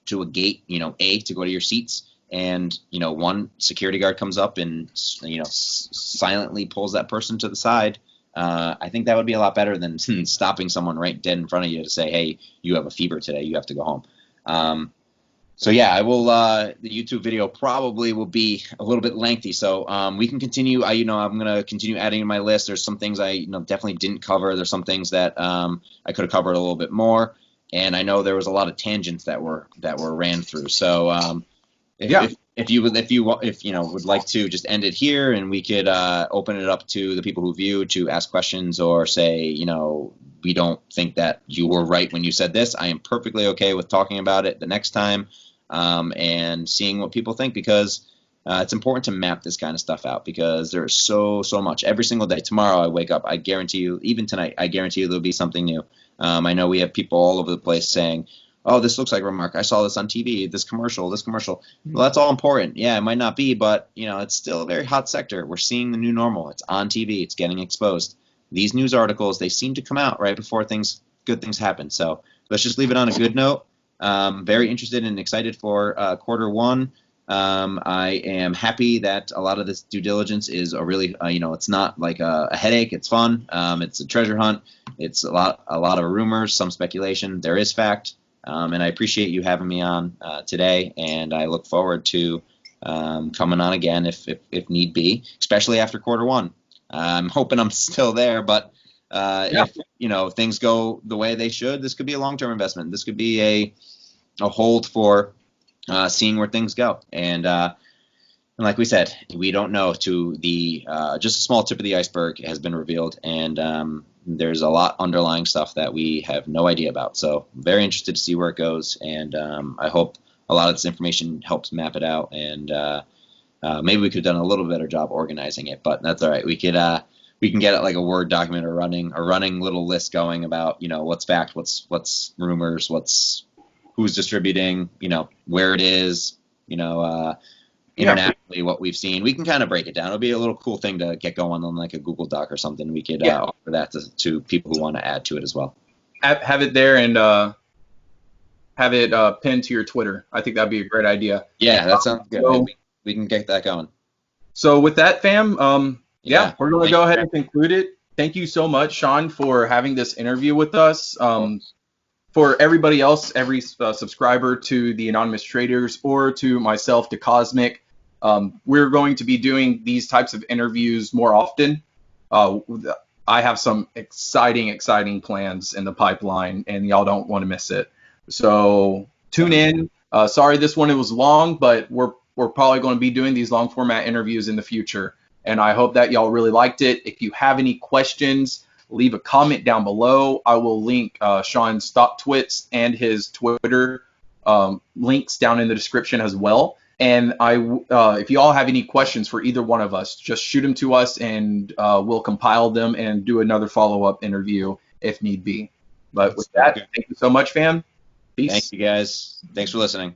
to a gate, A, to go to your seats, and, one security guard comes up and, silently pulls that person to the side? I think that would be a lot better than stopping someone right dead in front of you to say, hey, you have a fever today, you have to go home. So yeah, I will. The YouTube video probably will be a little bit lengthy, so we can continue. I'm going to continue adding to my list. There's some things I definitely didn't cover. There's some things that I could have covered a little bit more, and I know there was a lot of tangents that were ran through. So if you would like to just end it here, and we could open it up to the people who view to ask questions or say, we don't think that you were right when you said this. I am perfectly okay with talking about it the next time and seeing what people think, because it's important to map this kind of stuff out, because there's so much. Every single day, tomorrow I wake up, I guarantee you, even tonight, I guarantee you there'll be something new. I know we have people all over the place saying, oh, this looks like Remark. I saw this on TV, this commercial. Well, that's all important. Yeah, it might not be, but it's still a very hot sector. We're seeing the new normal. It's on TV. It's getting exposed. These news articles, they seem to come out right before good things happen. So let's just leave it on a good note. Very interested and excited for quarter one. I am happy that a lot of this due diligence is a really, it's not like a headache. It's fun. It's a treasure hunt. It's a lot of rumors, some speculation. There is fact. And I appreciate you having me on today, and I look forward to coming on again if need be, especially after quarter one. I'm hoping I'm still there, but if things go the way they should, this could be a long-term investment. This could be a hold for seeing where things go. And And like we said, we don't know. To the just a small tip of the iceberg has been revealed, and there's a lot underlying stuff that we have no idea about. So I'm very interested to see where it goes, and I hope a lot of this information helps map it out. And maybe we could have done a little better job organizing it, but that's all right. We can get it like a Word document or running little list going about what's fact, what's rumors, who's distributing, where it is, Yeah, internationally what we've seen. We can kind of break it down. It'll be a little cool thing to get going on like a Google Doc or something. We could yeah. offer that to people who want to add to it as well. Have it there and have it pinned to your Twitter. I think that'd be a great idea. Yeah, that sounds good. So, We can get that going. so with that, fam, Yeah. we're going to go ahead and conclude it. Thank you so much, Sean, for having this interview with us. For everybody else, every subscriber to the Anonymous Traders or to myself, to Cosmic, we're going to be doing these types of interviews more often. I have some exciting plans in the pipeline, and y'all don't want to miss it. So tune in. Sorry this one it was long, but we're probably going to be doing these long format interviews in the future. And I hope that y'all really liked it. If you have any questions, leave a comment down below. I will link Sean's stock twits and his Twitter links down in the description as well. And if you all have any questions for either one of us, just shoot them to us, and we'll compile them and do another follow-up interview if need be. But with that, thank you so much, fam. Peace. Thank you guys. Thanks for listening.